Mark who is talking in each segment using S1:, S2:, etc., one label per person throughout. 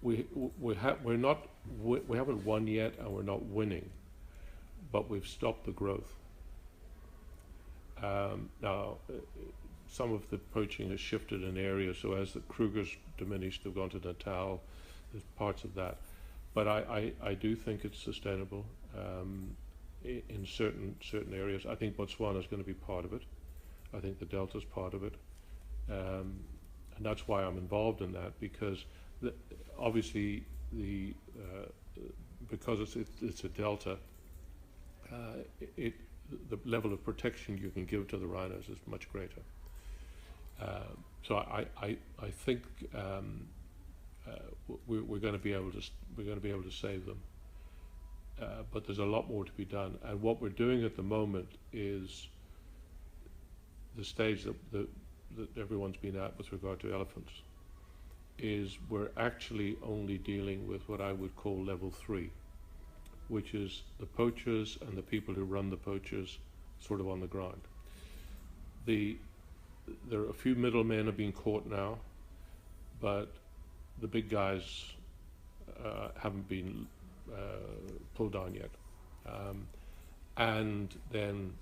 S1: we haven't won yet, and we're not winning, but we've stopped the growth. Now, some of the poaching has shifted in areas, so as the Krugers diminished, they've gone to Natal. There's parts of that, but I do think it's sustainable in certain areas. I think Botswana is going to be part of it. I think the Delta is part of it, and that's why I'm involved in that, because obviously because it's a Delta, the level of protection you can give to the rhinos is much greater. So I think we're going to be able to save them, but there's a lot more to be done. And what we're doing at the moment is the stage that everyone's been at with regard to elephants. Is we're actually only dealing with what I would call level 3, which is the poachers and the people who run the poachers, sort of on the ground. There are a few middlemen have been caught now, but the big guys haven't been pulled down yet. And then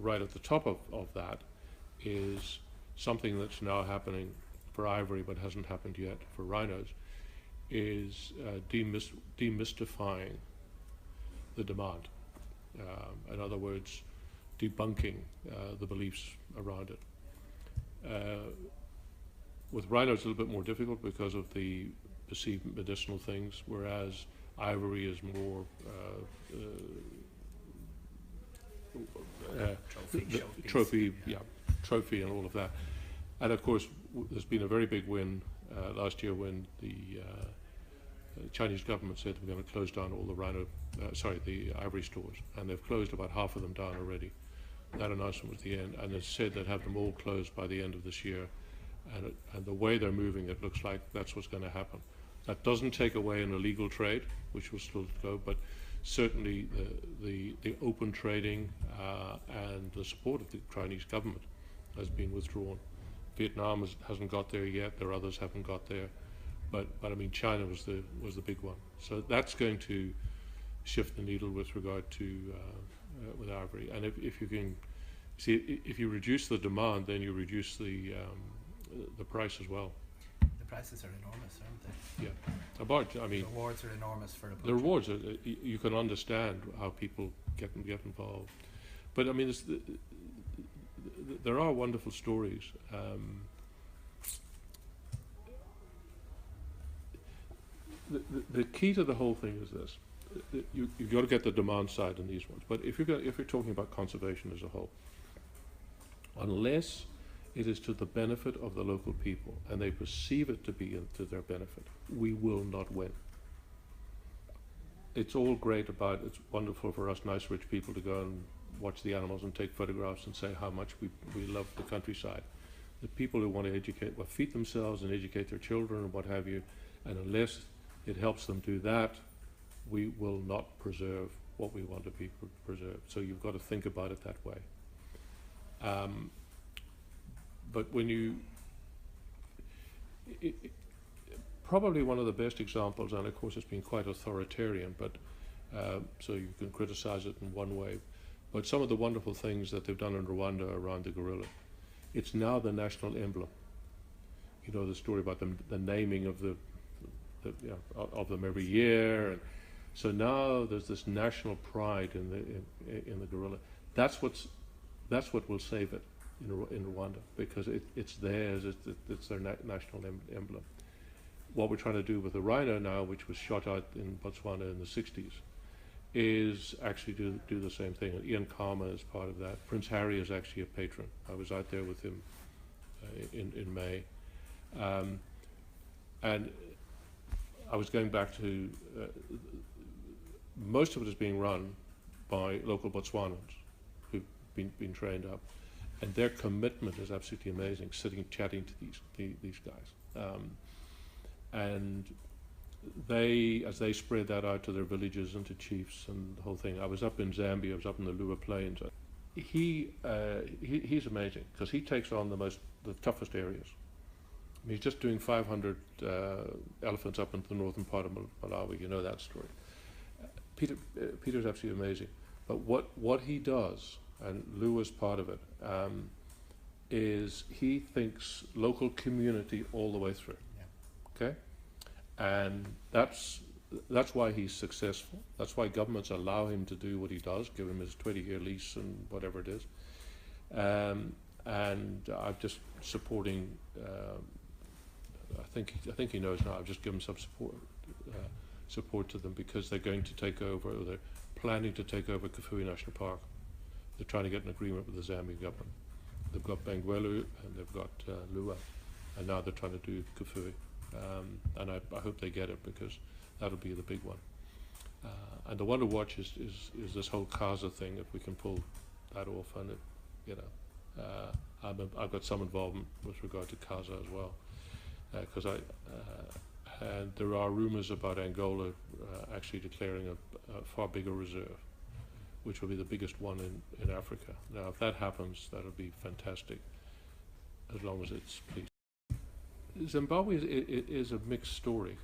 S1: right at the top of that is something that's now happening for ivory but hasn't happened yet for rhinos, is demystifying the demand. In other words, debunking the beliefs around it. With rhinos, it's a little bit more difficult because of the perceived medicinal things, whereas ivory is more trophy and all of that. And of course, there's been a very big win last year when the Chinese government said we're going to close down all the ivory stores, and they've closed about half of them down already. That announcement was the end, and they said they'd have them all closed by the end of this year. And the way they're moving, it looks like that's what's going to happen. That doesn't take away an illegal trade, which will still go, but certainly the open trading and the support of the Chinese government has been withdrawn. Vietnam hasn't got there yet. There are others haven't got there, but I mean China was the big one. So that's going to shift the needle with regard to with ivory. And if you can see, if you reduce the demand, then you reduce the price as well.
S2: The prices are enormous, aren't they?
S1: Yeah,
S2: the rewards are enormous for the poacher.
S1: The rewards are, you can understand how people get involved, but I mean there are wonderful stories. The key to the whole thing is this: you've got to get the demand side in these ones. But if you're talking about conservation as a whole, unless it is to the benefit of the local people and they perceive it to be to their benefit, we will not win. It's all great about, it's wonderful for us nice rich people to go and watch the animals and take photographs and say how much we love the countryside. The people who want to feed themselves and educate their children and what have you, and unless it helps them do that, we will not preserve what we want to be preserved. So you've got to think about it that way. But when probably one of the best examples, and of course it's been quite authoritarian, but so you can criticize it in one way, but some of the wonderful things that they've done in Rwanda around the gorilla, it's now the national emblem. You know the story about the naming of of them every year, and so now there's this national pride in the gorilla. That's what will save it in Rwanda, because it's theirs. It's their national emblem. What we're trying to do with the rhino now, which was shot out in Botswana in the 60s, is actually do the same thing. And Ian Kama is part of that. Prince Harry is actually a patron. I was out there with him in May. And I was going back to, most of it is being run by local Botswanans who've been trained up. And their commitment is absolutely amazing, sitting chatting to these guys. And they, as they spread that out to their villages and to chiefs and the whole thing. I was up in Zambia, I was up in the Lua Plains. He's amazing, because he takes on the toughest areas. He's just doing 500 elephants up into the northern part of Malawi. You know that story. Peter's absolutely amazing. But what he does, and Lou is part of it, is he thinks local community all the way through. Yeah. Okay, and that's why he's successful. That's why governments allow him to do what he does, give him his 20-year lease and whatever it is. And I'm just supporting. I think he knows now. I've just given some support to them because they're going to take over, or they're planning to take over Kafue National Park. They're trying to get an agreement with the Zambian government. They've got Bangwelu and they've got Lua, and now they're trying to do Kafue. And I hope they get it because that'll be the big one. And the one to watch is this whole Kaza thing. If we can pull that off, and I've got some involvement with regard to Kaza as well, because and there are rumours about Angola actually declaring a far bigger reserve, which will be the biggest one in Africa. Now, if that happens, that'll be fantastic, as long as it's peace. Zimbabwe is a mixed story.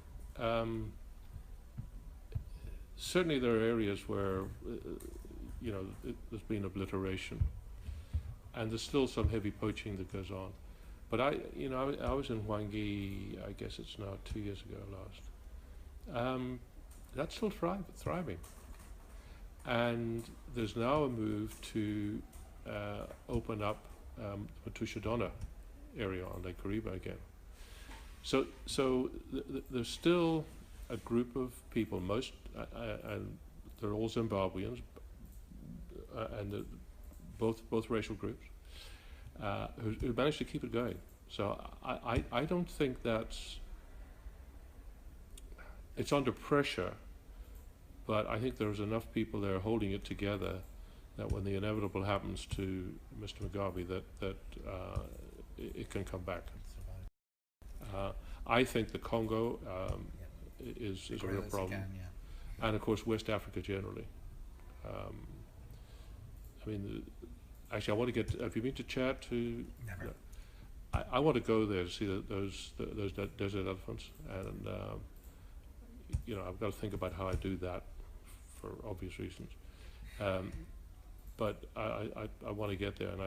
S1: Certainly there are areas where there's been obliteration, and there's still some heavy poaching that goes on. But I was in Hwangi, I guess it's now 2 years ago last. That's still thriving. And there's now a move to open up the Tushadona area on Lake Kariba again. So there's still a group of people, and they're all Zimbabweans, and both racial groups, who managed to keep it going. So I don't think it's under pressure, but I think there's enough people there holding it together that when the inevitable happens to Mr. Mugabe, that it can come back. I think the Congo is a real problem, and of course West Africa generally. Actually, I want to get. Have you been to Chad?
S2: Never.
S1: I want to go there to see those desert elephants, and I've got to think about how I do that for obvious reasons. But I want to get there, and